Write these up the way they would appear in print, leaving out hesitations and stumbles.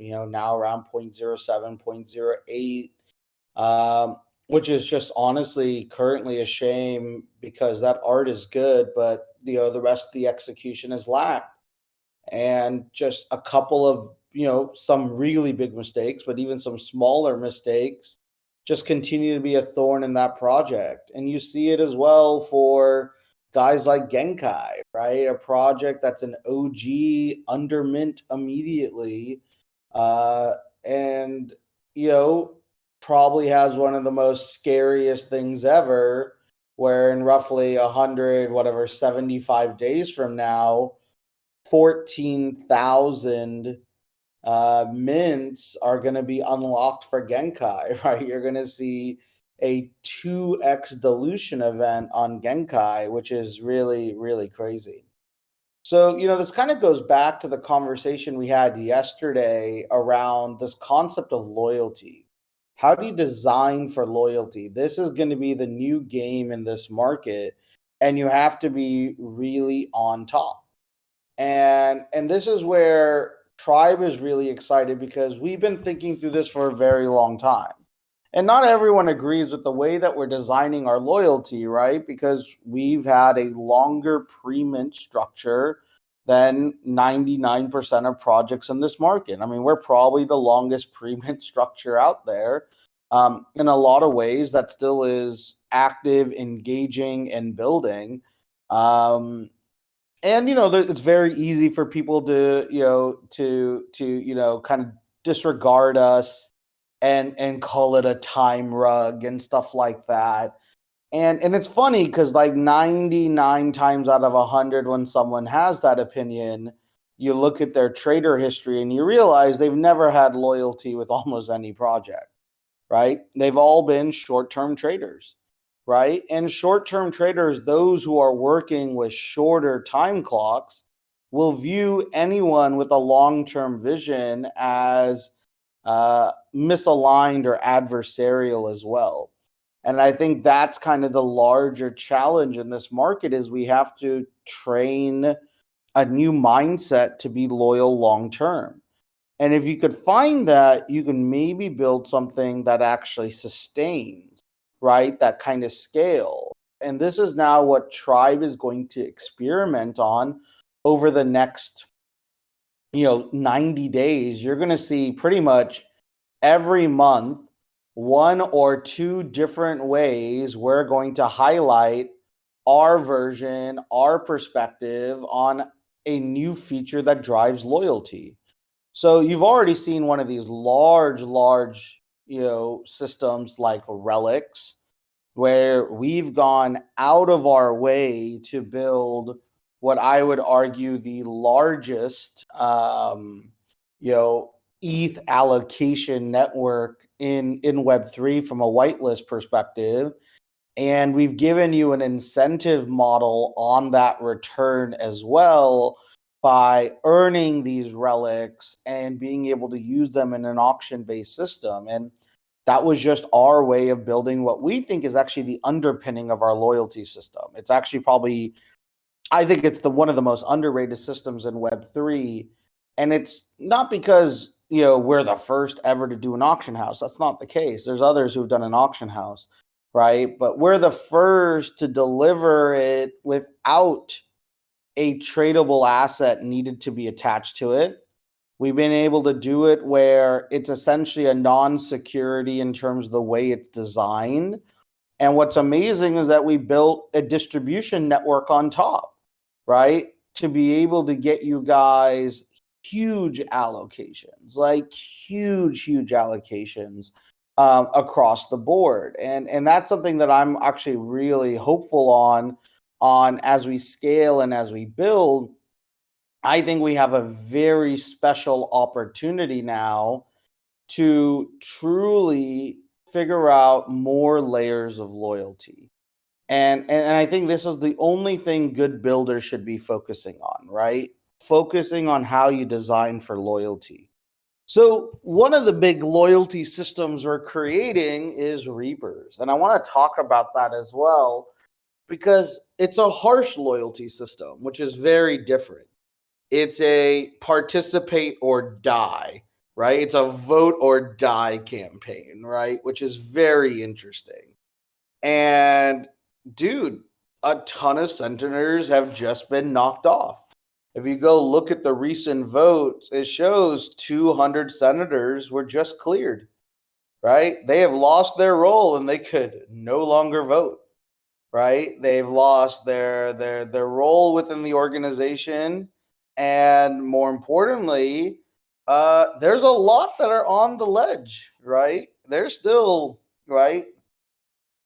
now around 0.07, 0.08, um, which is just honestly currently a shame because that art is good, but the rest of the execution is lacked. And just a couple of, some really big mistakes, but even some smaller mistakes just continue to be a thorn in that project. And you see it as well for guys like Genkai, right? A project that's an OG under mint immediately. Uh, and, you know, probably has one of the most scariest things ever, where in roughly 100, whatever, 75 days from now, 14,000 mints are going to be unlocked for Genkai, right? You're going to see a 2x dilution event on Genkai, which is really, really crazy. So, this kind of goes back to the conversation we had yesterday around this concept of loyalty. How do you design for loyalty? This is going to be the new game in this market, and you have to be really on top. And this is where Tribe is really excited because we've been thinking through this for a very long time. And not everyone agrees with the way that we're designing our loyalty, right? Because we've had a longer pre-mint structure than 99% of projects in this market. I mean, we're probably the longest pre-mint structure out there. In a lot of ways, that still is active, engaging, and building. And it's very easy for people to kind of disregard us and call it a time rug and stuff like that. And it's funny because like 99 times out of 100, when someone has that opinion, you look at their trader history and you realize they've never had loyalty with almost any project, right? They've all been short-term traders, right? And short-term traders, those who are working with shorter time clocks, will view anyone with a long-term vision as misaligned or adversarial as well. And I think that's kind of the larger challenge in this market is we have to train a new mindset to be loyal long-term. And if you could find that, you can maybe build something that actually sustains, right? That kind of scale. And this is now what Tribe is going to experiment on over the next, 90 days. You're going to see pretty much every month, one or two different ways we're going to highlight our version, our perspective on a new feature that drives loyalty. So you've already seen one of these large, systems like Relics, where we've gone out of our way to build what I would argue the largest, ETH allocation network in Web3 from a whitelist perspective. And we've given you an incentive model on that return as well by earning these relics and being able to use them in an auction-based system. And that was just our way of building what we think is actually the underpinning of our loyalty system. It's actually probably, I think it's one of the most underrated systems in Web3. And it's not because, we're the first ever to do an auction house. That's not the case. There's others who've done an auction house, right? But we're the first to deliver it without a tradable asset needed to be attached to it. We've been able to do it where it's essentially a non-security in terms of the way it's designed. And what's amazing is that we built a distribution network on top, right? To be able to get you guys huge allocations, like huge allocations across the board. And that's something that I'm actually really hopeful on as we scale and as we build. I think we have a very special opportunity now to truly figure out more layers of loyalty. And I think this is the only thing good builders should be focusing on, right? Focusing on how you design for loyalty. So one of the big loyalty systems we're creating is Reapers. And I want to talk about that as well, because it's a harsh loyalty system, which is very different. It's a participate or die, right? It's a vote or die campaign, right? Which is very interesting. And dude, a ton of senators have just been knocked off. If you go look at the recent votes, it shows 200 senators were just cleared, right? They have lost their role and they could no longer vote, right? They've lost their role within the organization, and more importantly, there's a lot that are on the ledge, right? There's still right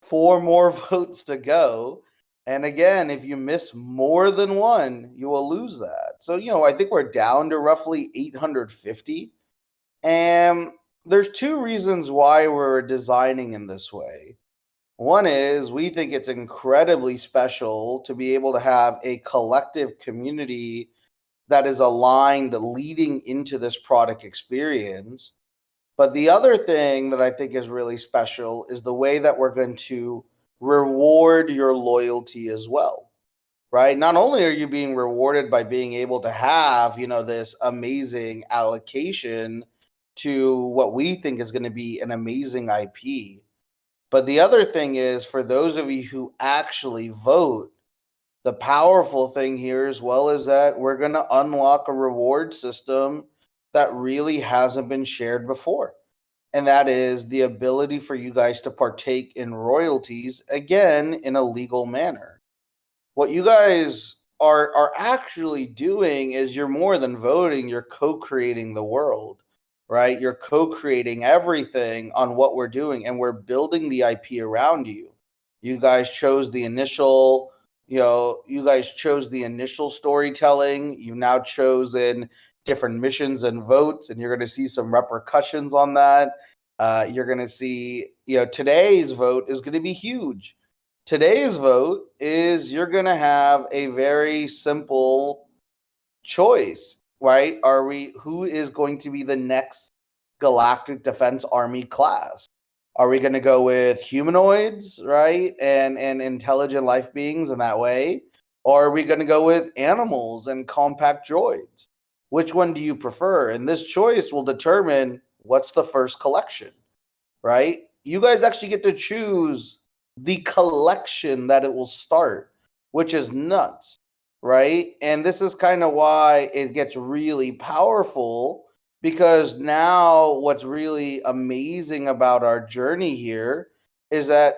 4 more votes to go. And again, if you miss more than one, you will lose that. So, I think we're down to roughly 850. And there's two reasons why we're designing in this way. One is we think it's incredibly special to be able to have a collective community that is aligned leading into this product experience. But the other thing that I think is really special is the way that we're going to reward your loyalty as well, right? Not only are you being rewarded by being able to have, this amazing allocation to what we think is going to be an amazing IP, but the other thing is for those of you who actually vote, the powerful thing here as well is that we're going to unlock a reward system that really hasn't been shared before. And that is the ability for you guys to partake in royalties again in a legal manner. What you guys are actually doing is you're more than voting, you're co-creating the world, right? You're co-creating everything on what we're doing, and we're building the IP around you. You guys chose the initial, storytelling. You've now chosen different missions and votes, and you're going to see some repercussions on that. You're going to see, today's vote is going to be huge. Today's vote is you're going to have a very simple choice, right? Who is going to be the next Galactic Defense Army class? Are we going to go with humanoids, right? And intelligent life beings in that way? Or are we going to go with animals and compact droids? Which one do you prefer? And this choice will determine what's the first collection, right? You guys actually get to choose the collection that it will start, which is nuts, right? And this is kind of why it gets really powerful, because now what's really amazing about our journey here is that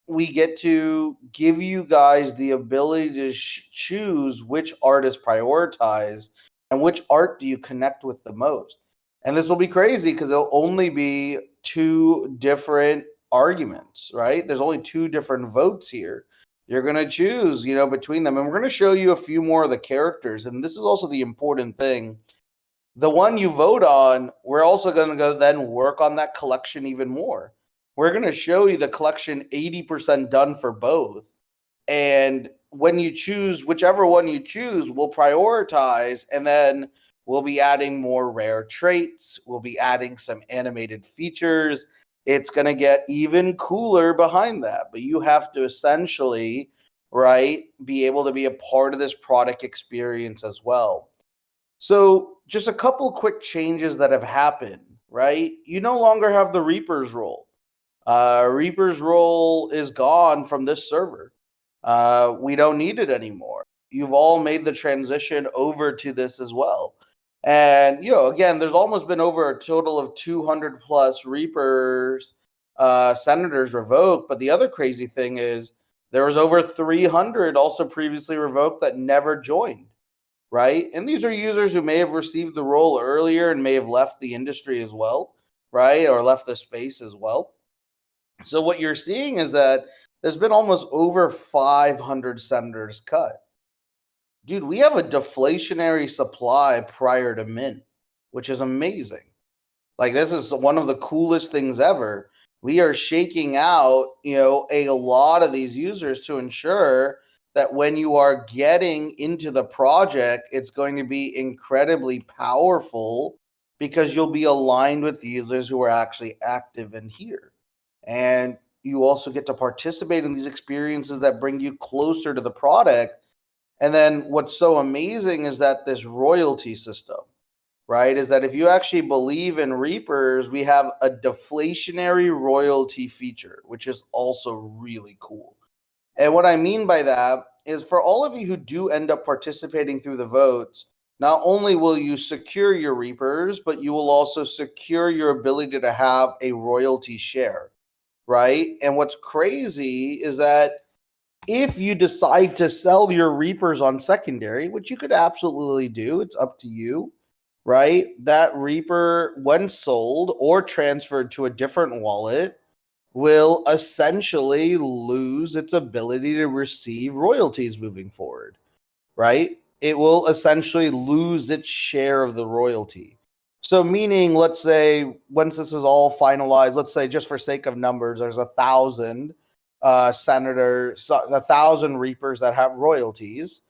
we get to give you guys the ability to choose which art is prioritized and which art do you connect with the most. And this will be crazy because there'll only be two different arguments, right? There's only two different votes here. You're going to choose, between them. And we're going to show you a few more of the characters. And this is also the important thing. The one you vote on, we're also going to go then work on that collection even more. We're going to show you the collection 80% done for both. And when you choose, whichever one you choose, we'll prioritize, and then we'll be adding more rare traits. We'll be adding some animated features. It's going to get even cooler behind that. But you have to essentially, right, be able to be a part of this product experience as well. So just a couple quick changes that have happened, right? You no longer have the Reaper's role. Reaper's role is gone from this server. We don't need it anymore. You've all made the transition over to this as well. And, again, there's almost been over a total of 200 plus Reapers, senators revoked. But the other crazy thing is there was over 300 also previously revoked that never joined, right? And these are users who may have received the role earlier and may have left the industry as well, right? Or left the space as well. So what you're seeing is that there's been almost over 500 senators cut. Dude, we have a deflationary supply prior to mint, which is amazing. Like, this is one of the coolest things ever. We are shaking out, a lot of these users to ensure that when you are getting into the project, it's going to be incredibly powerful because you'll be aligned with users who are actually active in here. And you also get to participate in these experiences that bring you closer to the product. And then what's so amazing is that this royalty system, right, is that if you actually believe in Reapers, we have a deflationary royalty feature, which is also really cool. And what I mean by that is for all of you who do end up participating through the votes, not only will you secure your Reapers, but you will also secure your ability to have a royalty share, right? And what's crazy is that if you decide to sell your Reapers on secondary, which you could absolutely do, it's up to you, right? That Reaper, when sold or transferred to a different wallet, will essentially lose its ability to receive royalties moving forward, right? It will essentially lose its share of the royalty. So, meaning, let's say, once this is all finalized, let's say, just for sake of numbers, there's 1,000 senators, 1,000 reapers that have royalties.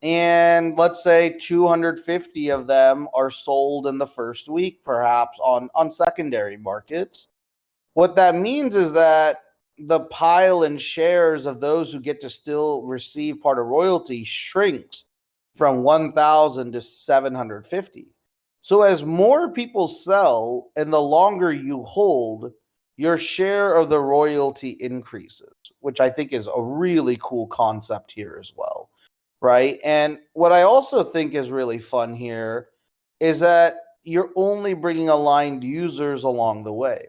And let's say 250 of them are sold in the first week, perhaps on secondary markets. What that means is that the pile and shares of those who get to still receive part of royalty shrinks from 1,000 to 750. So as more people sell and the longer you hold, your share of the royalty increases, which I think is a really cool concept here as well, right? And what I also think is really fun here is that you're only bringing aligned users along the way.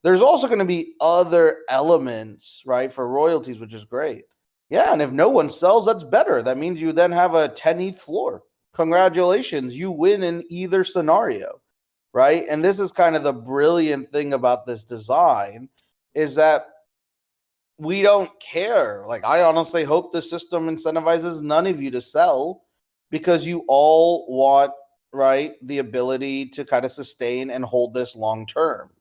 There's also going to be other elements, right, for royalties, which is great. Yeah, and if no one sells, that's better. That means you then have a 10 ETH floor. Congratulations, you win in either scenario, right? And this is kind of the brilliant thing about this design is that we don't care. Like, I honestly hope the system incentivizes none of you to sell because you all want, right, the ability to kind of sustain and hold this long term.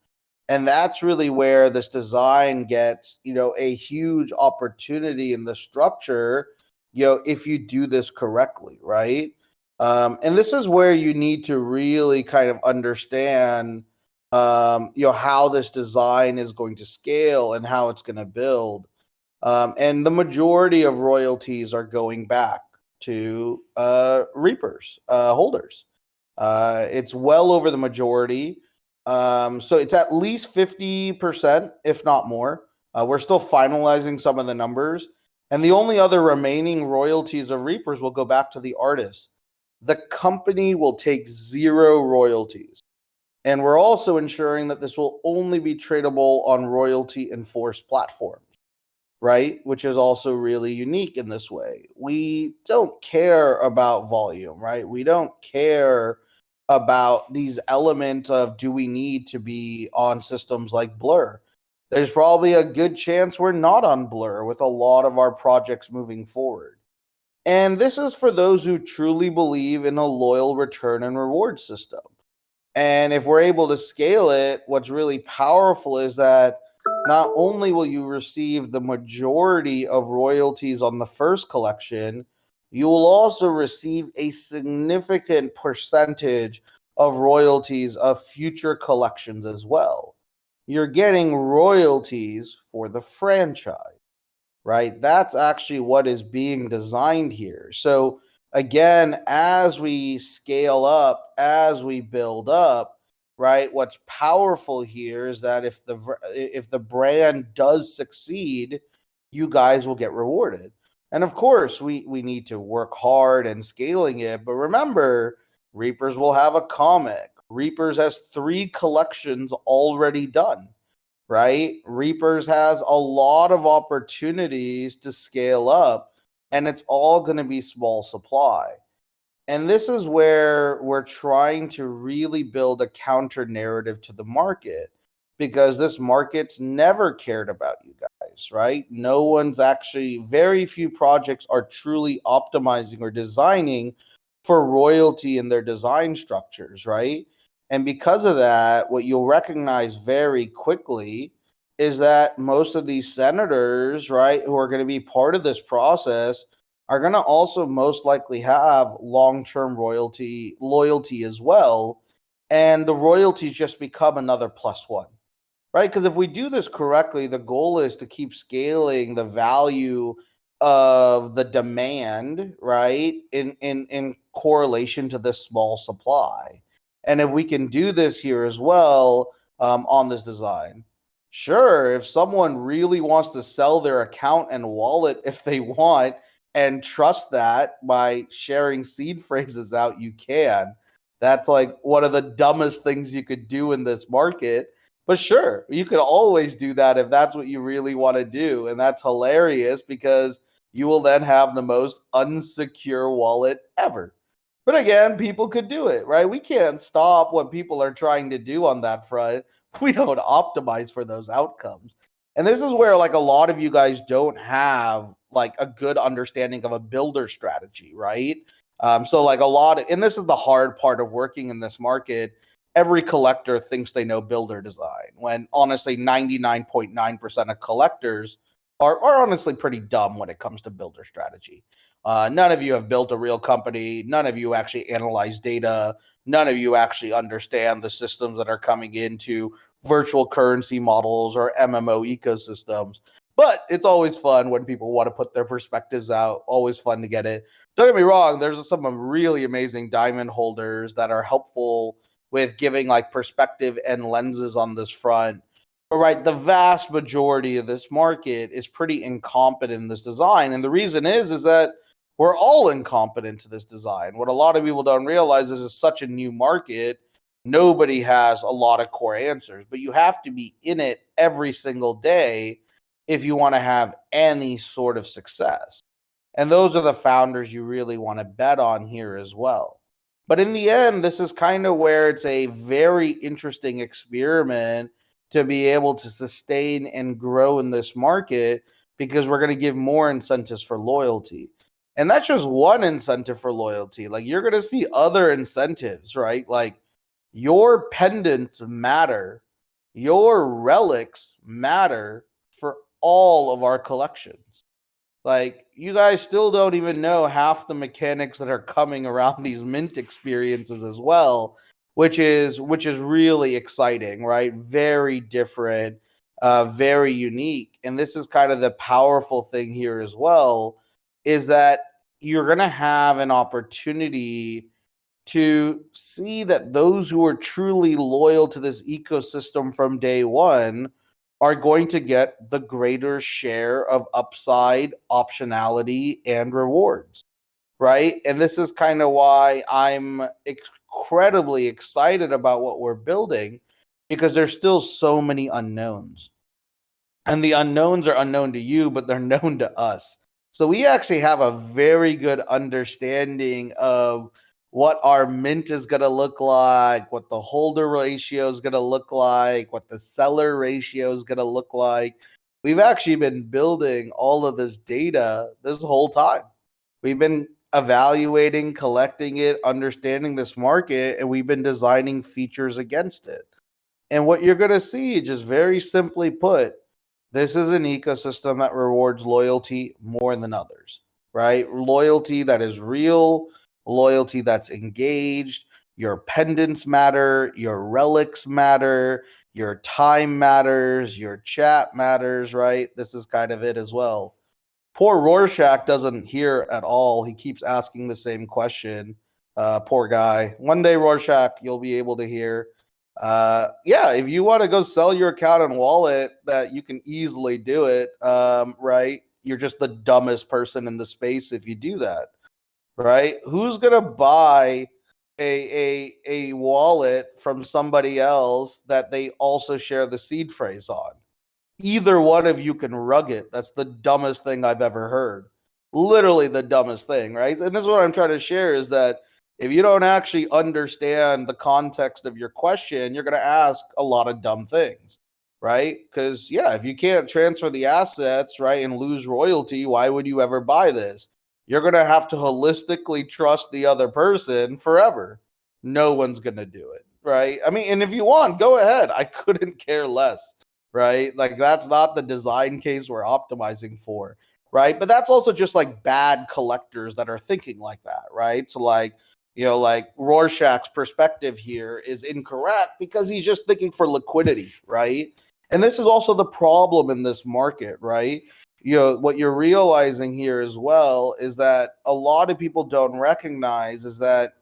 And that's really where this design gets, a huge opportunity in the structure, if you do this correctly, right? And this is where you need to really kind of understand, how this design is going to scale and how it's going to build. And the majority of royalties are going back to Reapers, holders. It's well over the majority. So it's at least 50%, if not more. We're still finalizing some of the numbers. And the only other remaining royalties of Reapers will go back to the artists. The company will take zero royalties. And we're also ensuring that this will only be tradable on royalty enforced platforms, right? Which is also really unique in this way. We don't care about volume, right? We don't care about these elements of do we need to be on systems like Blur. There's probably a good chance we're not on Blur with a lot of our projects moving forward. And this is for those who truly believe in a loyal return and reward system. And if we're able to scale it, what's really powerful is that not only will you receive the majority of royalties on the first collection, you will also receive a significant percentage of royalties of future collections as well. You're getting royalties for the franchise, right? That's actually what is being designed here. So, again, as we scale up, as we build up, right? What's powerful here is that if the brand does succeed, you guys will get rewarded. And of course, we need to work hard and scaling it. But remember, Reapers will have a comic. Reapers has 3 collections already done, right? Reapers has a lot of opportunities to scale up, and it's all going to be small supply. And this is where we're trying to really build a counter narrative to the market because this market's never cared about you guys, right? No one's actually, very few projects are truly optimizing or designing for royalty in their design structures, right? And because of that, what you'll recognize very quickly is that most of these senators, right, who are going to be part of this process are going to also most likely have long-term loyalty as well. And the royalties just become another plus one, right? Because if we do this correctly, the goal is to keep scaling the value of the demand, right, in correlation to the small supply. And if we can do this here as well on this design, sure, if someone really wants to sell their account and wallet if they want and trust that by sharing seed phrases out, you can. That's like one of the dumbest things you could do in this market. But sure, you could always do that if that's what you really want to do. And that's hilarious because you will then have the most unsecure wallet ever. But again, people could do it, right? We can't stop what people are trying to do on that front. We don't optimize for those outcomes. And this is where like a lot of you guys don't have like a good understanding of a builder strategy, right? So like a lot of, and this is the hard part of working in this market. Every collector thinks they know builder design when honestly 99.9% of collectors are honestly pretty dumb when it comes to builder strategy. None of you have built a real company. None of you actually analyze data. None of you actually understand the systems that are coming into virtual currency models or MMO ecosystems. But it's always fun when people want to put their perspectives out. Always fun to get it. Don't get me wrong, there's some really amazing diamond holders that are helpful with giving like perspective and lenses on this front. But right, the vast majority of this market is pretty incompetent in this design. And the reason is that we're all incompetent to this design. What a lot of people don't realize is it's such a new market. Nobody has a lot of core answers, but you have to be in it every single day if you want to have any sort of success. And those are the founders you really want to bet on here as well. But in the end, this is kind of where it's a very interesting experiment to be able to sustain and grow in this market because we're going to give more incentives for loyalty. And that's just one incentive for loyalty. Like you're going to see other incentives, right? Like your pendants matter, your relics matter for all of our collections. Like you guys still don't even know half the mechanics that are coming around these mint experiences as well, which is really exciting, right? Very different, very unique. And this is kind of the powerful thing here as well is that you're going to have an opportunity to see that those who are truly loyal to this ecosystem from day one are going to get the greater share of upside, optionality, and rewards, right? And this is kind of why I'm incredibly excited about what we're building because there's still so many unknowns. And the unknowns are unknown to you, but they're known to us. So we actually have a very good understanding of what our mint is going to look like, what the holder ratio is going to look like, what the seller ratio is going to look like. We've actually been building all of this data this whole time. We've been evaluating, collecting it, understanding this market, and we've been designing features against it. And what you're going to see, just very simply put, this is an ecosystem that rewards loyalty more than others, right? Loyalty that is real, loyalty that's engaged. Your pendants matter, your relics matter, your time matters, your chat matters, right? This is kind of it as well. Poor Rorschach doesn't hear at all. He keeps asking the same question. Poor guy. One day, Rorschach, you'll be able to hear. Yeah, if you want to go sell your account and wallet, that you can easily do it. Right? You're just the dumbest person in the space if you do that. Right? Who's gonna buy a wallet from somebody else that they also share the seed phrase on? Either one of you can rug it. That's the dumbest thing I've ever heard. Literally the dumbest thing, right? And this is what I'm trying to share is that if you don't actually understand the context of your question, you're going to ask a lot of dumb things, right? Because, yeah, if you can't transfer the assets, right, and lose royalty, why would you ever buy this? You're going to have to holistically trust the other person forever. No one's going to do it, right? I mean, and if you want, go ahead. I couldn't care less, right? Like, that's not the design case we're optimizing for, right? But that's also just like bad collectors that are thinking like that, right? So, like, like Rorschach's perspective here is incorrect because he's just thinking for liquidity, right? And this is also the problem in this market, right? What you're realizing here as well is that a lot of people don't recognize is that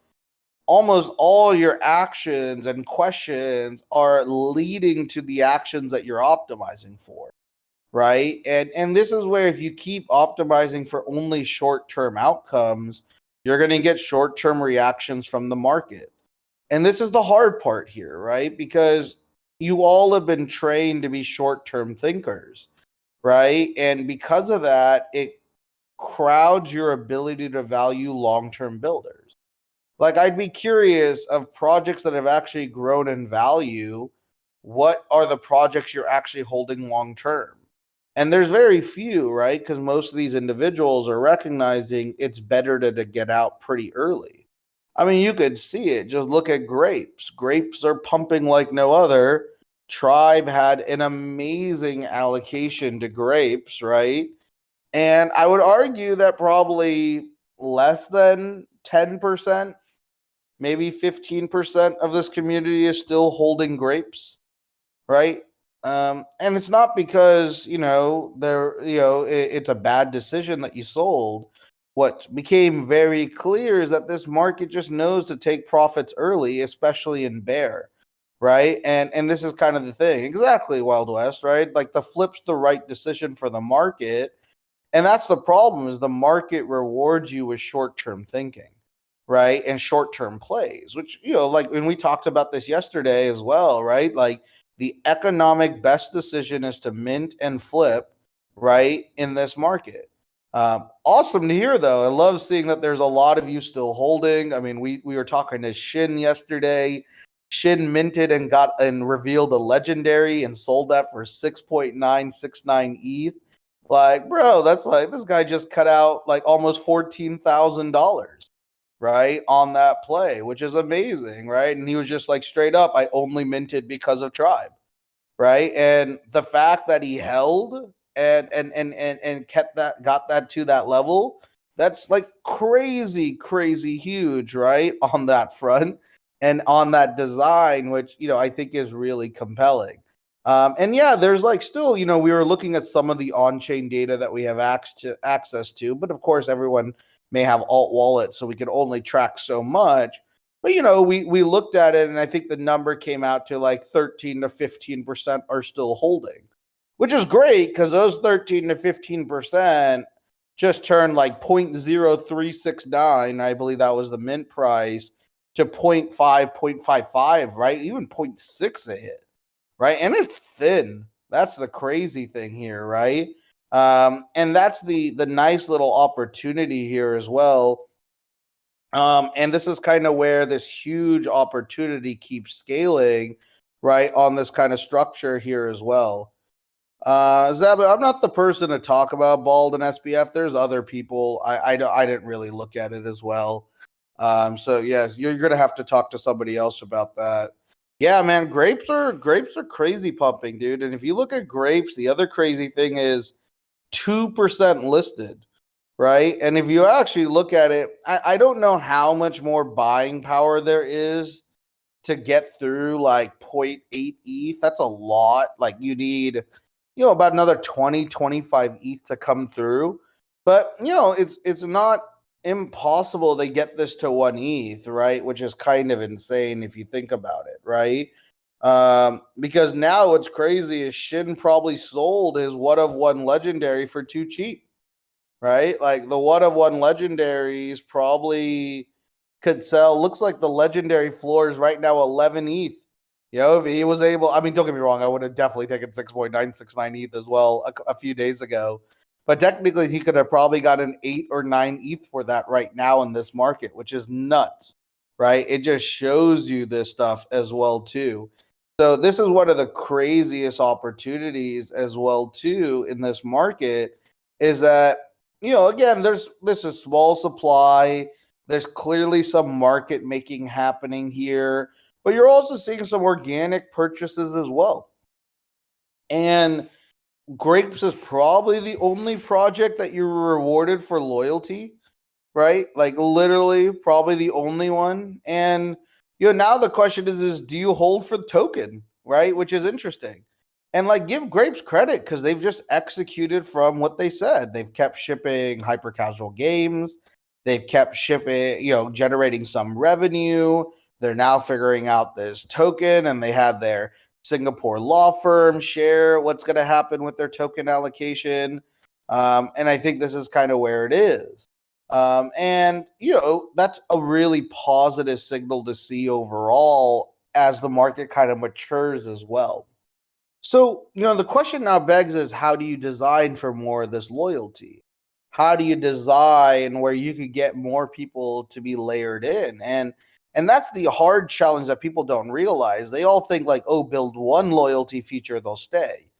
almost all your actions and questions are leading to the actions that you're optimizing for, right? And this is where if you keep optimizing for only short-term outcomes, you're going to get short-term reactions from the market. And this is the hard part here, right? Because you all have been trained to be short-term thinkers, right? And because of that, it crowds your ability to value long-term builders. Like, I'd be curious of projects that have actually grown in value. What are the projects you're actually holding long term? And there's very few, right? Because most of these individuals are recognizing it's better to get out pretty early. I mean, you could see it. Just look at grapes. Grapes are pumping like no other. Tribe had an amazing allocation to grapes, right? And I would argue that probably less than 10%, maybe 15% of this community is still holding grapes, right? And it's not because, it's a bad decision that you sold. What became very clear is that this market just knows to take profits early, especially in bear, right? And this is kind of the thing. Exactly, Wild West, right? Like, the flip's the right decision for the market. And that's the problem, is the market rewards you with short-term thinking, right? And short-term plays, which, like when we talked about this yesterday as well, right? Like, the economic best decision is to mint and flip, right, in this market. Awesome to hear, though. I love seeing that there's a lot of you still holding. I mean, we were talking to Shin yesterday. Shin minted and got and revealed a legendary and sold that for 6.969 ETH. Like, bro, that's like, this guy just cut out like almost $14,000, right, on that play, which is amazing, right? And he was just like, straight up, I only minted because of Tribe, right? And the fact that he held and kept that, got that to that level, that's like crazy huge, right, on that front and on that design, which, I think is really compelling. And yeah, there's like still, we were looking at some of the on-chain data that we have access to, but of course, everyone may have alt wallets, so we can only track so much. But we looked at it, and I think the number came out to like 13 to 15% are still holding, which is great because those 13 to 15% just turned like 0.0369. I believe that was the mint price, to 0.5, 0.55, right? Even 0.6 a hit. Right. And it's thin. That's the crazy thing here, right? And that's the nice little opportunity here as well. And this is kind of where this huge opportunity keeps scaling, right, on this kind of structure here as well. Zeb, I'm not the person to talk about Bald and SBF. There's other people. I didn't really look at it as well. So yes, you're gonna have to talk to somebody else about that. Yeah, man, grapes are crazy pumping, dude. And if you look at grapes, the other crazy thing is 2% listed, right? And if you actually look at it, I don't know how much more buying power there is to get through like 0.8 ETH. That's a lot. Like, you need, about another 20, 25 ETH to come through. But, it's not impossible to get this to 1 ETH, right? Which is kind of insane if you think about it, right? Because now what's crazy is Shin probably sold his what of one legendary for too cheap, right? Like, the what of one legendaries probably could sell. Looks like the legendary floor is right now 11 ETH. If he was able, I mean, don't get me wrong, I would have definitely taken 6.969 ETH as well a few days ago. But technically, he could have probably got an 8 or 9 ETH for that right now in this market, which is nuts, right? It just shows you this stuff as well, too. So this is one of the craziest opportunities as well, too, in this market, is that, again, this is small supply. There's clearly some market making happening here, but you're also seeing some organic purchases as well. And Grapes is probably the only project that you're rewarded for loyalty, right? Like, literally probably the only one. And now the question is do you hold for the token, right? Which is interesting. And like, give Grapes credit because they've just executed from what they said. They've kept shipping hyper casual games. They've kept shipping, generating some revenue. They're now figuring out this token, and they had their Singapore law firm share what's going to happen with their token allocation. And I think this is kind of where it is. And that's a really positive signal to see overall as the market kind of matures as well. So, the question now begs is, how do you design for more of this loyalty? How do you design where you could get more people to be layered in? And that's the hard challenge that people don't realize. They all think like, oh, build one loyalty feature, they'll stay.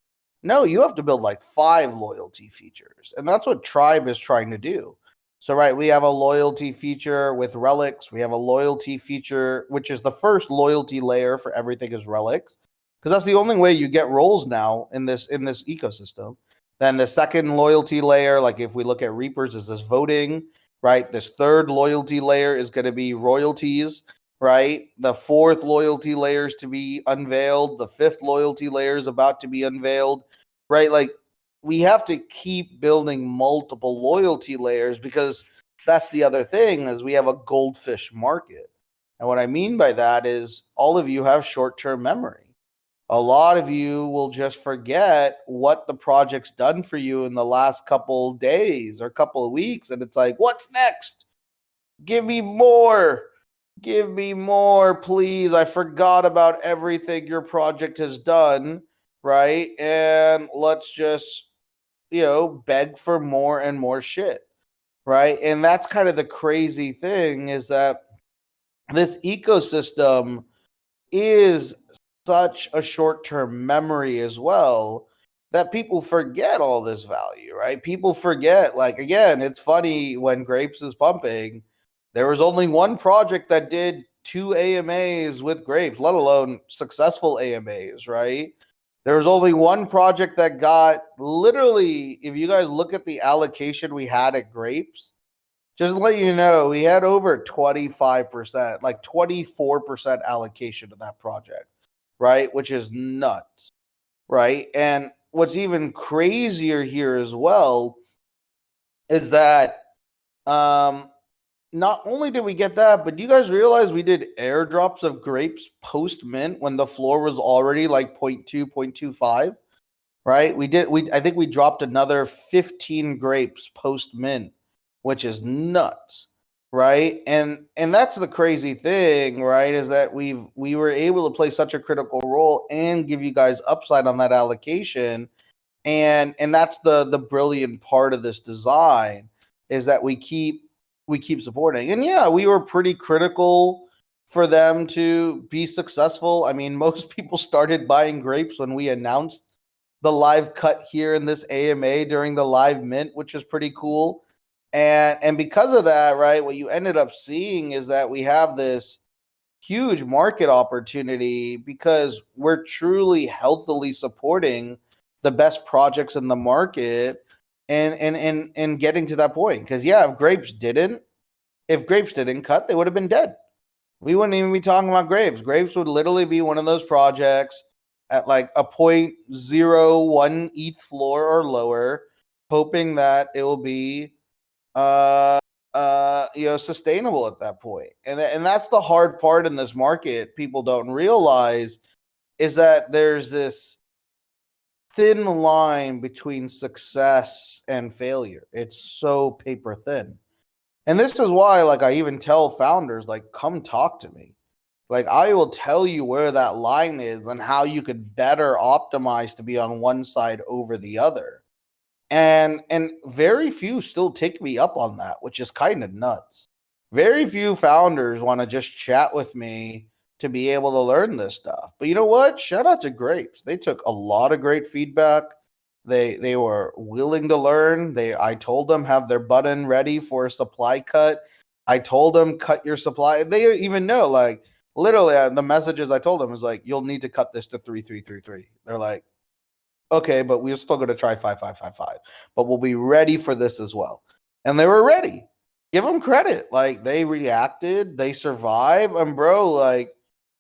No, you have to build like 5 loyalty features. And that's what Tribe is trying to do. So, right, we have a loyalty feature with relics. We have a loyalty feature, which is the first loyalty layer for everything is relics, because that's the only way you get roles now in this ecosystem. Then the second loyalty layer, like if we look at Reapers, is this voting, right? This third loyalty layer is going to be royalties, right? The fourth loyalty layer is to be unveiled. The fifth loyalty layer is about to be unveiled, right? Like, we have to keep building multiple loyalty layers, because that's the other thing, is we have a goldfish market. And what I mean by that is all of you have short-term memory. A lot of you will just forget what the project's done for you in the last couple days or couple of weeks. And it's like, what's next? Give me more. Give me more, please. I forgot about everything your project has done, right? And let's just, beg for more and more shit, right? And that's kind of the crazy thing, is that this ecosystem is such a short-term memory as well, that people forget all this value, right? People forget, like, again, it's funny, when Grapes is pumping, there was only one project that did 2 AMAs with Grapes, let alone successful AMAs, right? There was only one project that got, literally, if you guys look at the allocation we had at Grapes, just to let you know, we had over 25%, like 24% allocation to that project, right? Which is nuts, right? And what's even crazier here as well is that not only did we get that, but you guys realize we did airdrops of Grapes post mint when the floor was already like 0.2, 0.25, right? I think we dropped another 15 Grapes post mint, which is nuts, right? And that's the crazy thing, right? Is that we were able to play such a critical role and give you guys upside on that allocation. And that's the brilliant part of this design, is that we keep supporting. And yeah, we were pretty critical for them to be successful. I mean, most people started buying Grapes when we announced the live cut here in this AMA during the live mint, which is pretty cool. And because of that, right, what you ended up seeing is that we have this huge market opportunity, because we're truly healthily supporting the best projects in the market, and getting to that point. Because yeah, if Grapes didn't cut, they would have been dead. We wouldn't even be talking about Grapes. Grapes would literally be one of those projects at like a 0.01 ETH floor or lower, hoping that it will be sustainable at that point. And that's the hard part in this market. People don't realize is that there's this thin line between success and failure. It's so paper thin. And this is why, like, I even tell founders, like, come talk to me. Like, I will tell you where that line is and how you could better optimize to be on one side over the other. And very few still take me up on that, which is kind of nuts. Very few founders want to just chat with me to be able to learn this stuff. But you know what? Shout out to Grapes. They took a lot of great feedback. They were willing to learn. I told them have their button ready for a supply cut. I told them cut your supply. They even know, like, literally the messages I told them was like, you'll need to cut this to 3333. They're like, okay, but we're still going to try 5555, but we'll be ready for this as well. And they were ready. Give them credit. Like, they reacted, they survived. And bro, like,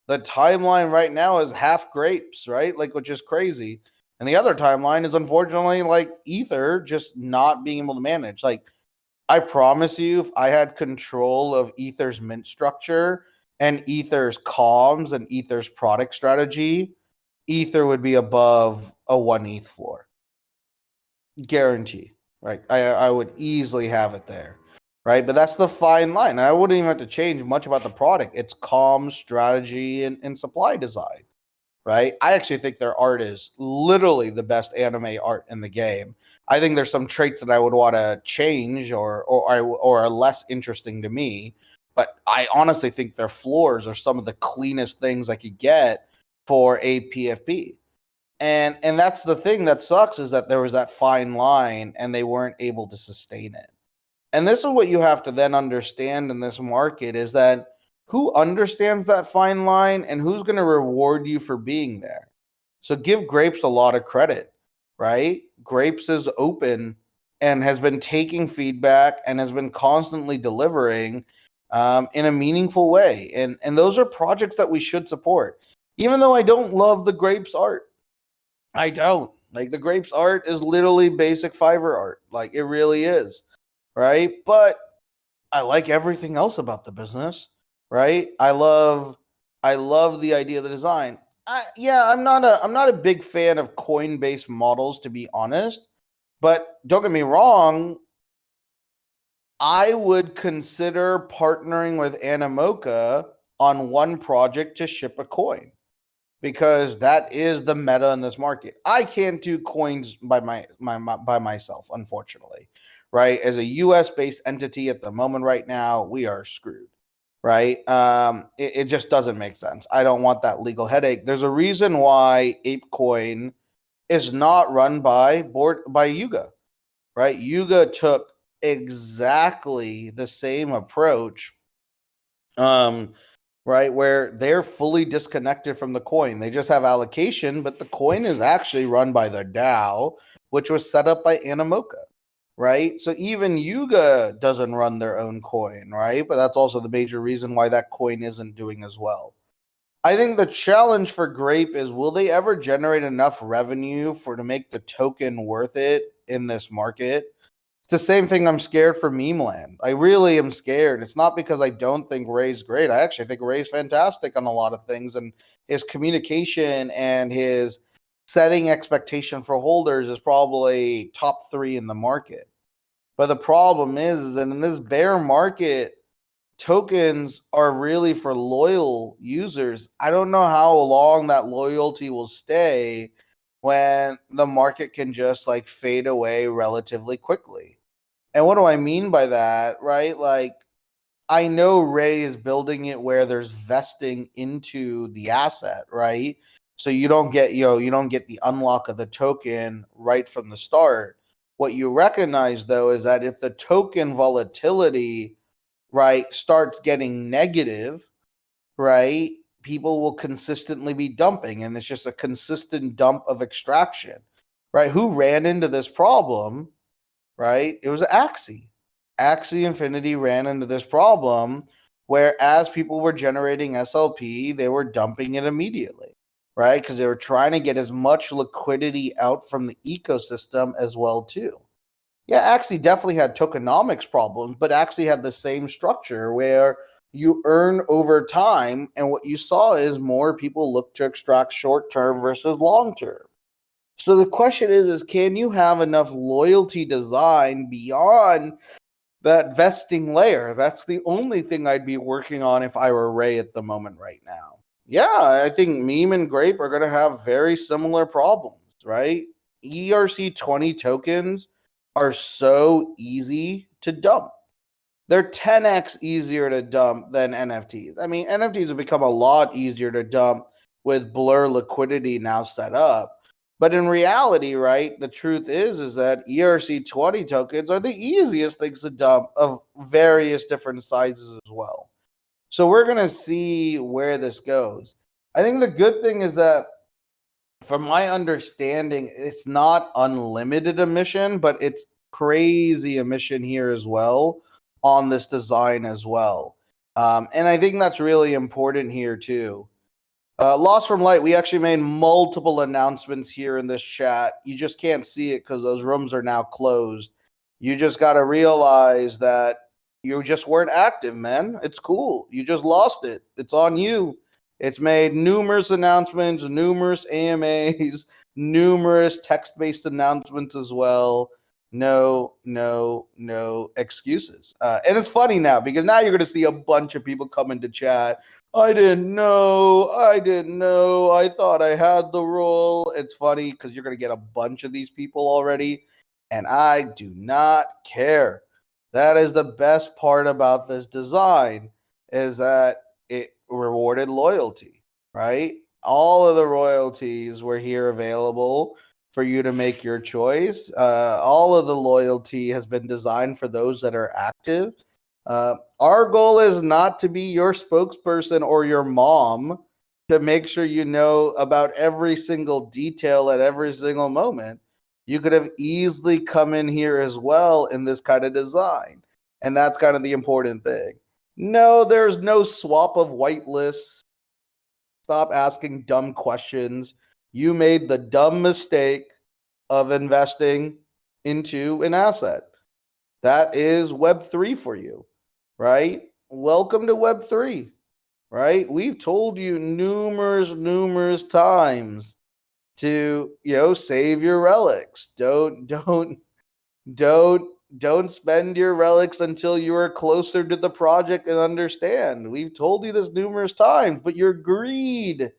the timeline right now is half Grapes, right? Like, which is crazy. And the other timeline is unfortunately like Ether just not being able to manage. Like, I promise you, if I had control of Ether's mint structure and Ether's comms and Ether's product strategy, Ether would be above a 1 ETH floor. Guarantee, right? I would easily have it there, right? But that's the fine line. I wouldn't even have to change much about the product. It's comms, strategy, and supply design, right? I actually think their art is literally the best anime art in the game. I think there's some traits that I would want to change or are less interesting to me, but I honestly think their floors are some of the cleanest things I could get for a PFP. And that's the thing that sucks, is that there was that fine line and they weren't able to sustain it. And this is what you have to then understand in this market, is that who understands that fine line and who's going to reward you for being there. So give Grapes a lot of credit, right? Grapes is open and has been taking feedback and has been constantly delivering in a meaningful way. And those are projects that we should support. Even though I don't love the Grapes art, I don't. Like, the Grapes art is literally basic Fiverr art. Like, it really is, right? But I like everything else about the business, right? I love the idea of the design. I'm not a big fan of coin-based models, to be honest. But don't get me wrong, I would consider partnering with Animoca on one project to ship a coin, because that is the meta in this market. I can't do coins by myself, unfortunately, right? As a US based entity at the moment right now, we are screwed, right? It just doesn't make sense. I don't want that legal headache. There's a reason why ApeCoin is not run by Yuga, right? Yuga took exactly the same approach, um, right? Where they're fully disconnected from the coin. They just have allocation, but the coin is actually run by the DAO, which was set up by Animoca, right? So even Yuga doesn't run their own coin, right? But that's also the major reason why that coin isn't doing as well. I think the challenge for Grape is, will they ever generate enough revenue to make the token worth it in this market? It's the same thing I'm scared for Meme Land. I really am scared. It's not because I don't think Ray's great. I actually think Ray's fantastic on a lot of things, and his communication and his setting expectation for holders is probably top 3 in the market. But the problem is that in this bear market, tokens are really for loyal users. I don't know how long that loyalty will stay when the market can just like fade away relatively quickly. And what do I mean by that, right? Like, I know Ray is building it where there's vesting into the asset, right? So you don't get, you don't get the unlock of the token right from the start. What you recognize though is that if the token volatility, right, starts getting negative, right, people will consistently be dumping, and it's just a consistent dump of extraction, right? Who ran into this problem, right? It was Axie. Axie Infinity ran into this problem where, as people were generating SLP, they were dumping it immediately, right? Because they were trying to get as much liquidity out from the ecosystem as well, too. Yeah, Axie definitely had tokenomics problems, but Axie had the same structure where you earn over time, and what you saw is more people look to extract short term versus long term. So the question is can you have enough loyalty design beyond that vesting layer? That's the only thing I'd be working on if I were Ray at the moment right now. Yeah, I think Meme and Grape are going to have very similar problems, right? ERC20 tokens are so easy to dump. They're 10x easier to dump than NFTs. I mean, NFTs have become a lot easier to dump with Blur liquidity now set up. But in reality, right, the truth is that ERC20 tokens are the easiest things to dump of various different sizes as well. So we're going to see where this goes. I think the good thing is that, from my understanding, it's not unlimited emission, but it's crazy emission here as well on this design as well. And I think that's really important here too. Lost from Light, we actually made multiple announcements here in this chat. You just can't see it because those rooms are now closed. You just got to realize that you just weren't active, man. It's cool. You just lost it. It's on you. It's made numerous announcements, numerous AMAs, numerous text-based announcements as well. No excuses. And it's funny now because now you're going to see a bunch of people come into chat. I didn't know. I thought I had the role. It's funny because you're going to get a bunch of these people already. And I do not care. That is the best part about this design is that it rewarded loyalty, right? All of the royalties were here available for you to make your choice. All of the loyalty has been designed for those that are active. Our goal is not to be your spokesperson or your mom to make sure you know about every single detail at every single moment. You could have easily come in here as well in this kind of design. And that's kind of the important thing. No, there's no swap of whitelists. Stop asking dumb questions. You made the dumb mistake of investing into an asset. That is Web3 for you, right? Welcome to Web3, right? We've told you numerous times to, save your relics. Don't spend your relics until you are closer to the project and understand. We've told you this numerous times, but your greed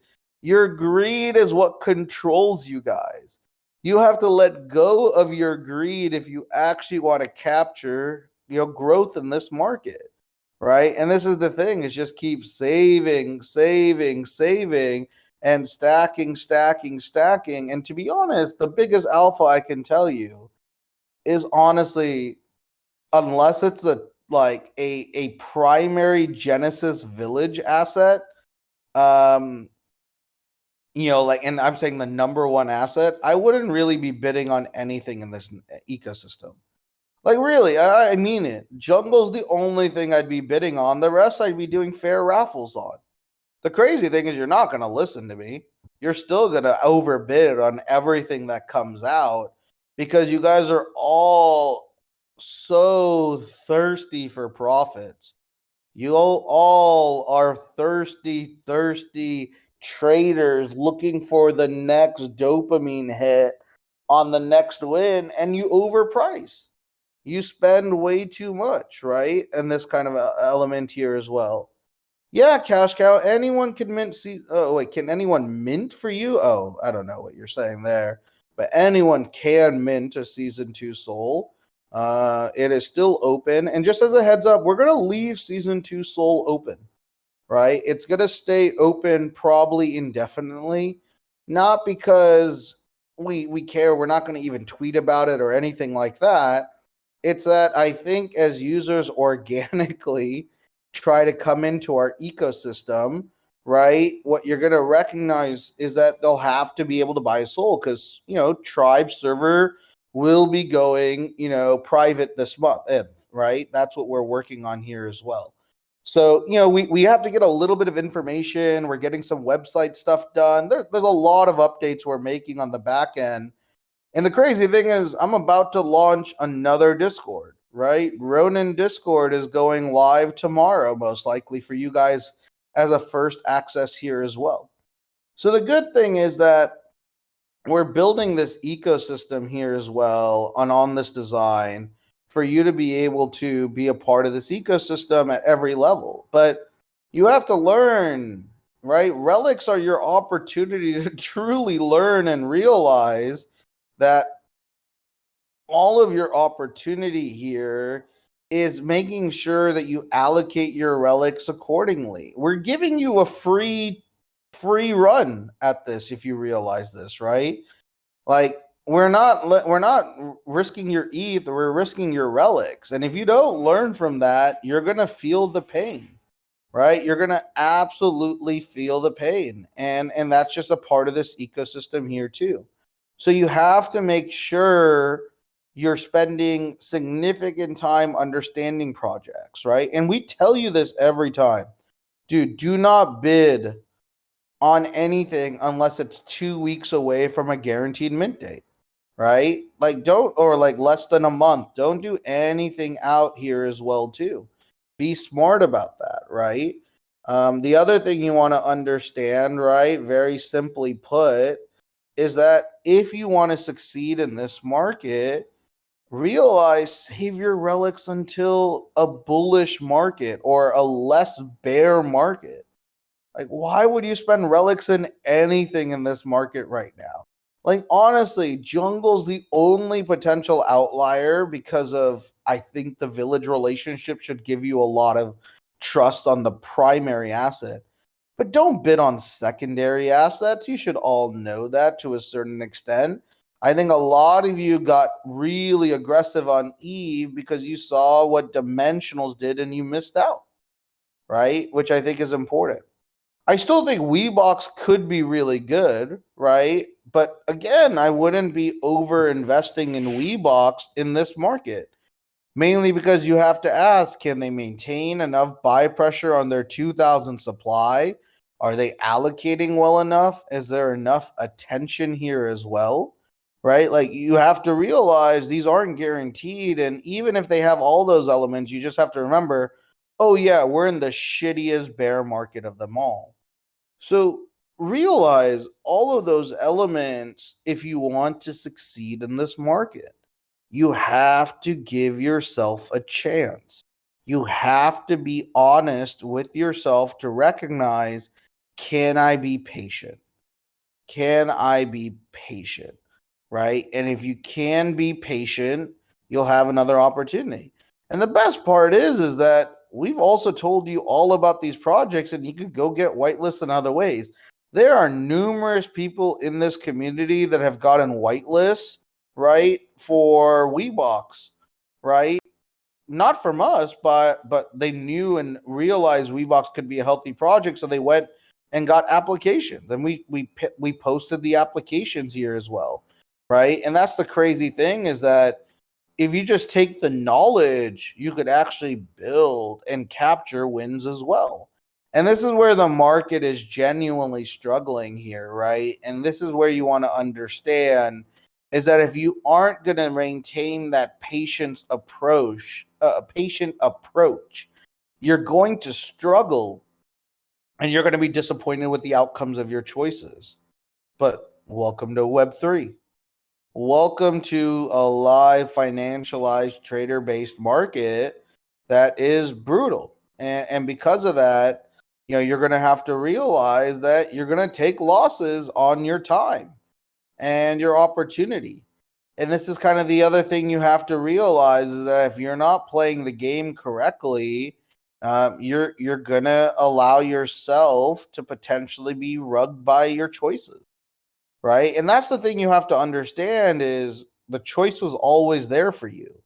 is what controls you guys. You have to let go of your greed if you actually want to capture, growth in this market, right? And this is the thing, is just keep saving and stacking. And to be honest, the biggest alpha I can tell you is honestly, unless it's a primary Genesis Village asset, and I'm saying the number one asset, I wouldn't really be bidding on anything in this ecosystem. Like, really, I mean it. Jungle's the only thing I'd be bidding on. The rest I'd be doing fair raffles on. The crazy thing is you're not going to listen to me. You're still going to overbid on everything that comes out because you guys are all so thirsty for profits. You all are thirsty traders looking for the next dopamine hit on the next win, and you overprice. You spend way too much, right? And this kind of element here as well. Yeah, cash cow. Anyone can mint. Can anyone mint for you? Oh, I don't know what you're saying there, but anyone can mint a season 2 soul. It is still open, and just as a heads up, we're gonna leave season 2 soul open, right? It's gonna stay open probably indefinitely, not because we care. We're not gonna even tweet about it or anything like that. It's that I think as users organically try to come into our ecosystem, right? What you're going to recognize is that they'll have to be able to buy a soul because, Tribe server will be going, private this month, right? That's what we're working on here as well. So, we have to get a little bit of information. We're getting some website stuff done. There's a lot of updates we're making on the back end. And the crazy thing is, I'm about to launch another Discord, right? Ronin Discord is going live tomorrow, most likely for you guys as a first access here as well. So the good thing is that we're building this ecosystem here as well on this design for you to be able to be a part of this ecosystem at every level. But you have to learn, right? Relics are your opportunity to truly learn and realize that all of your opportunity here is making sure that you allocate your relics accordingly. We're giving you a free run at this if you realize this, right? Like we're not risking your ETH, we're risking your relics. And if you don't learn from that, you're going to feel the pain. Right? You're going to absolutely feel the pain. And that's just a part of this ecosystem here too. So you have to make sure you're spending significant time understanding projects, right? And we tell you this every time. Dude, do not bid on anything unless it's 2 weeks away from a guaranteed mint date. right? Like don't or like less than a month. Don't do anything out here as well too. Be smart about that, right? The other thing you want to understand, right, very simply put, is that if you want to succeed in this market, realize save your relics until a bullish market or a less bear market. Like, why would you spend relics in anything in this market right now? Like, honestly, Jungle's the only potential outlier because of, I think the village relationship should give you a lot of trust on the primary asset. But don't bid on secondary assets. You should all know that to a certain extent. I think a lot of you got really aggressive on Eve because you saw what dimensionals did and you missed out, right? Which I think is important. I still think Weebox could be really good, right? But again, I wouldn't be over investing in Weebox in this market. Mainly because you have to ask, can they maintain enough buy pressure on their 2000 supply? Are they allocating well enough? Is there enough attention here as well? Right? Like you have to realize these aren't guaranteed. And even if they have all those elements, you just have to remember, oh, yeah, we're in the shittiest bear market of them all. So realize all of those elements if you want to succeed in this market. You have to give yourself a chance. You have to be honest with yourself to recognize, can I be patient? Can I be patient? Right? And if you can be patient, you'll have another opportunity. And the best part is that we've also told you all about these projects and you could go get whitelisted in other ways. There are numerous people in this community that have gotten whitelists, right, for Weebox, right? Not from us, but they knew and realized Weebox could be a healthy project, so they went and got applications, and we posted the applications here as well, right? And that's the crazy thing is that if you just take the knowledge, you could actually build and capture wins as well. And this is where the market is genuinely struggling here, right? And this is where you want to understand is that if you aren't going to maintain that patient approach, you're going to struggle and you're going to be disappointed with the outcomes of your choices. But welcome to Web3. Welcome to a live financialized trader based market that is brutal. And because of that, you're going to have to realize that you're going to take losses on your time and your opportunity. And this is kind of the other thing you have to realize is that if you're not playing the game correctly, you're gonna allow yourself to potentially be rugged by your choices, right? And that's the thing you have to understand is the choice was always there for you.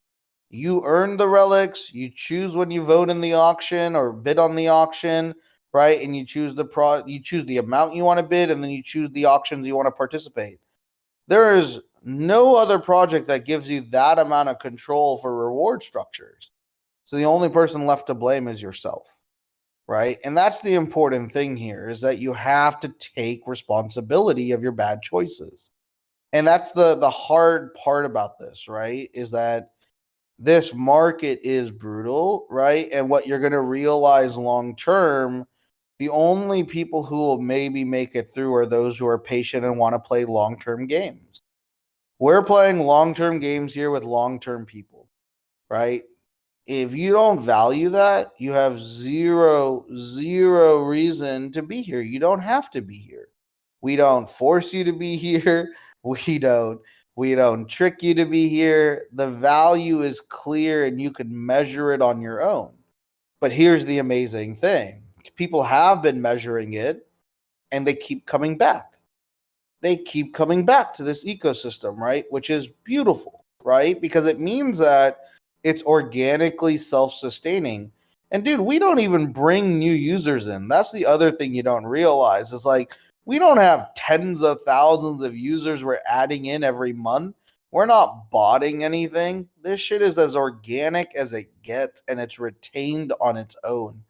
You earn the relics, you choose when you vote in the auction or bid on the auction, right? And you choose you choose the amount you want to bid, and then you choose the auctions you want to participate. There is no other project that gives you that amount of control for reward structures. So the only person left to blame is yourself, right? And that's the important thing here is that you have to take responsibility of your bad choices. And that's the hard part about this, right? Is that this market is brutal, right? And what you're going to realize long term, the only people who will maybe make it through are those who are patient and want to play long term games. We're playing long term games here with long term people, right? If you don't value that, you have zero reason to be here. You don't have to be here. We don't force you to be here. We don't trick you to be here. The value is clear and you can measure it on your own. But here's the amazing thing. People have been measuring it and they keep coming back. They keep coming back to this ecosystem, right? Which is beautiful, right? Because it means that it's organically self-sustaining. And dude, we don't even bring new users in. That's the other thing you don't realize. Is like we don't have tens of thousands of users we're adding in every month. We're not botting anything. This shit is as organic as it gets and it's retained on its own.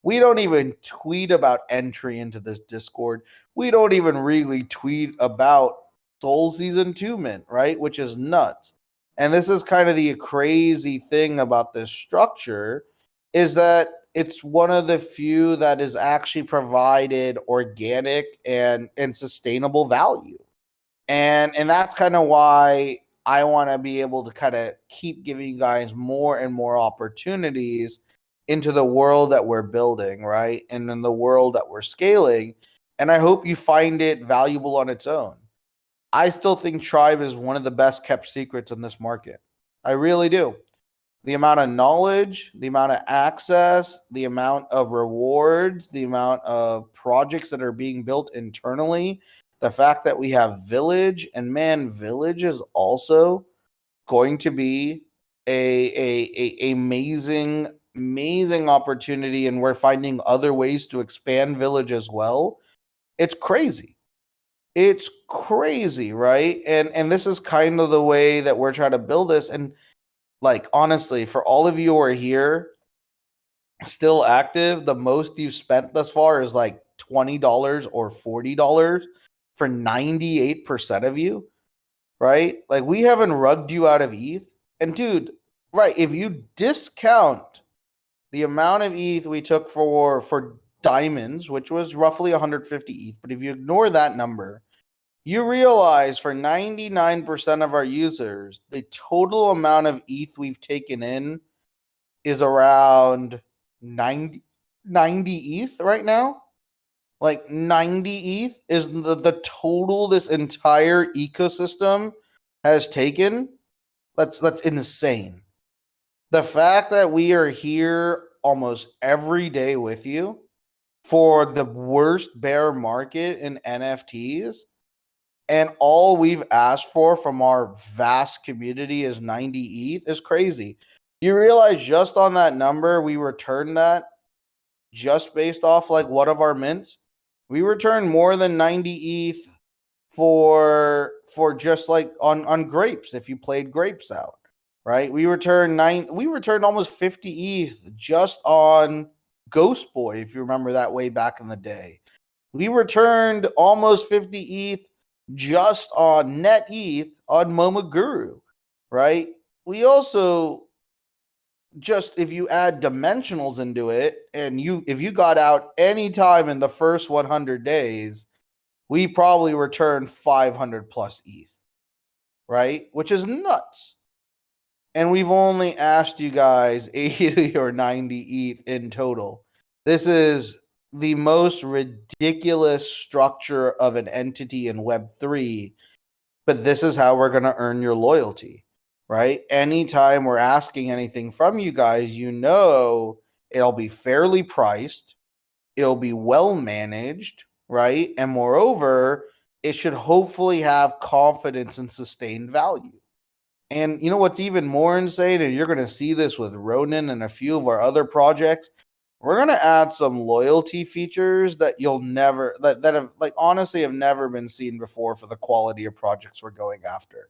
We don't even tweet about entry into this Discord. We don't even really tweet about Soul Season 2 mint, right? Which is nuts. And this is kind of the crazy thing about this structure is that it's one of the few that is actually provided organic and sustainable value. And that's kind of why I want to be able to kind of keep giving you guys more and more opportunities into the world that we're building, right? And in the world that we're scaling. And I hope you find it valuable on its own. I still think Tribe is one of the best kept secrets in this market. I really do. The amount of knowledge, the amount of access, the amount of rewards, the amount of projects that are being built internally, the fact that we have Village, and man, Village is also going to be a amazing opportunity, and we're finding other ways to expand Village as well. It's crazy. It's crazy, right? And this is kind of the way that we're trying to build this. And like honestly, for all of you who are here still active, the most you've spent thus far is like $20 or $40 for 98% of you, right? Like we haven't rugged you out of ETH. And dude, right, if you discount the amount of ETH we took for diamonds, which was roughly 150 ETH, but if you ignore that number, you realize for 99% of our users, the total amount of ETH we've taken in is around 90 ETH right now. Like 90 ETH is the total this entire ecosystem has taken. That's insane. The fact that we are here almost every day with you for the worst bear market in NFTs, and all we've asked for from our vast community is 90 ETH is crazy. You realize just on that number, we returned that just based off like one of our mints. We returned more than 90 ETH for just like on grapes if you played grapes out, right? We returned almost 50 ETH just on Ghost Boy, if you remember that way back in the day. We returned almost 50 ETH just on net ETH on Momoguru, right? We also just if you add dimensionals into it and if you got out any time in the first 100 days, we probably returned 500 plus ETH, right? Which is nuts. And we've only asked you guys 80 or 90 ETH in total. This is the most ridiculous structure of an entity in Web3, but this is how we're going to earn your loyalty, right? Anytime we're asking anything from you guys, you know it'll be fairly priced, it'll be well managed, right? And moreover, it should hopefully have confidence and sustained value. And you know what's even more insane, and you're going to see this with Ronin and a few of our other projects, we're going to add some loyalty features that you'll never that have like honestly have never been seen before for the quality of projects we're going after.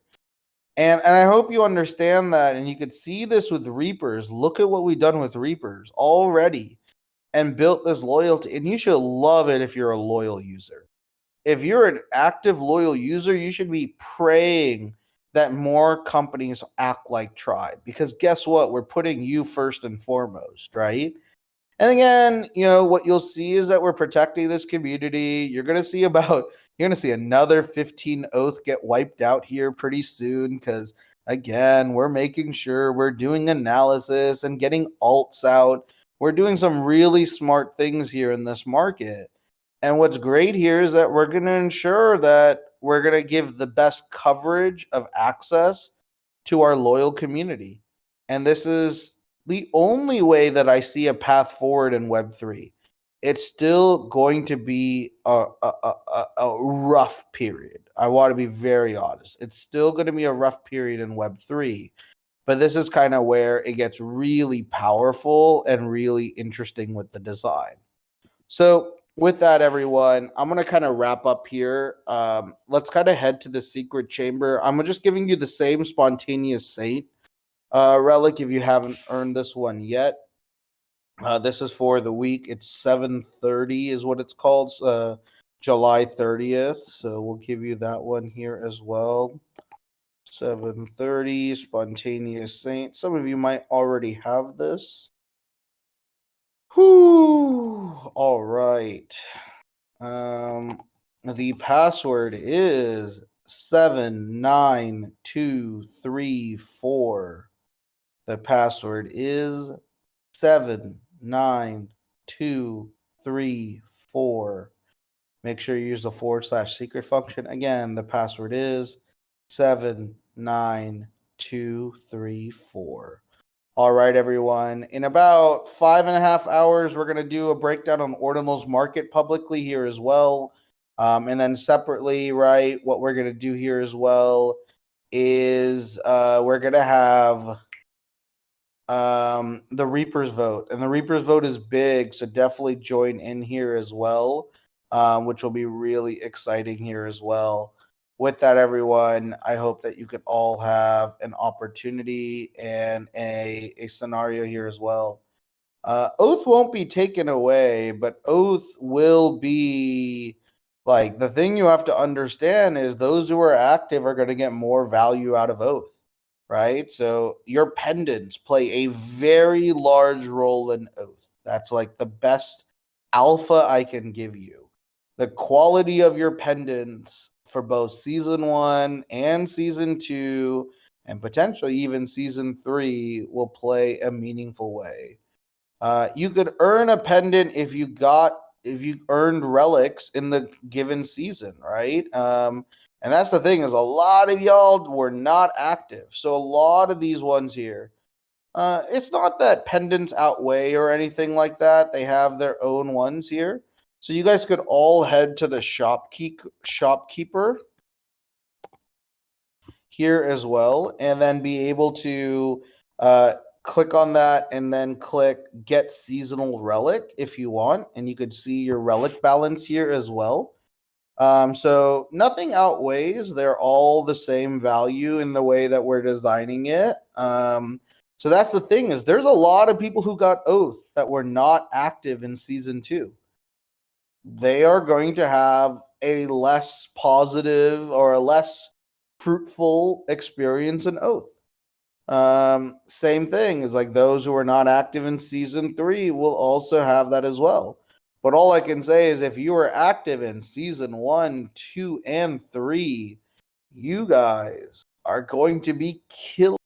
And I hope you understand that, and you could see this with Reapers. Look at what we've done with Reapers already and built this loyalty, and you should love it if you're a loyal user. If you're an active loyal user, you should be praying that more companies act like Tribe, because guess what? We're putting you first and foremost, right? And again, you know, what you'll see is that we're protecting this community. You're going to see another 15 oath get wiped out here pretty soon because again, we're making sure we're doing analysis and getting alts out. We're doing some really smart things here in this market. And what's great here is that we're going to ensure that we're going to give the best coverage of access to our loyal community. And this is the only way that I see a path forward in Web3. It's still going to be a rough period. I want to be very honest. It's still going to be a rough period in Web3. But this is kind of where it gets really powerful and really interesting with the design. So with that, everyone, I'm going to kind of wrap up here. Let's kind of head to the secret chamber. I'm just giving you the same spontaneous saint relic if you haven't earned this one yet. This is for the week. It's 7:30 is what it's called. July 30th. So we'll give you that one here as well. 7:30, Spontaneous Saint. Some of you might already have this. Whew. All right. The password is 79234. The password is 79234. Make sure you use the /secret function. Again, the password is 79234. All right, everyone. In about 5.5 hours, we're going to do a breakdown on Ordinals Market publicly here as well. And then separately, right, what we're going to do here as well is we're going to have the Reaper's vote. And the Reaper's vote is big, so definitely join in here as well, which will be really exciting here as well. With that, everyone, I hope that you can all have an opportunity and a scenario here as well. Oath won't be taken away, but Oath will be like the thing you have to understand is those who are active are going to get more value out of Oath, right? So your pendants play a very large role in Oath. That's like the best alpha I can give you. The quality of your pendants for both season 1 and season 2 and potentially even season 3 will play a meaningful way. You could earn a pendant if you earned relics in the given season, right? And that's the thing is a lot of y'all were not active. So a lot of these ones here, it's not that pendants outweigh or anything like that. They have their own ones here. So you guys could all head to the shopkeeper here as well, and then be able to click on that and then click get seasonal relic if you want, and you could see your relic balance here as well. So nothing outweighs. They're all the same value in the way that we're designing it. So that's the thing is there's a lot of people who got Oath that were not active in season 2. They are going to have a less positive or a less fruitful experience in Oath. Same thing is like those who are not active in season 3 will also have that as well. But all I can say is if you are active in season 1, 2, and 3, you guys are going to be killing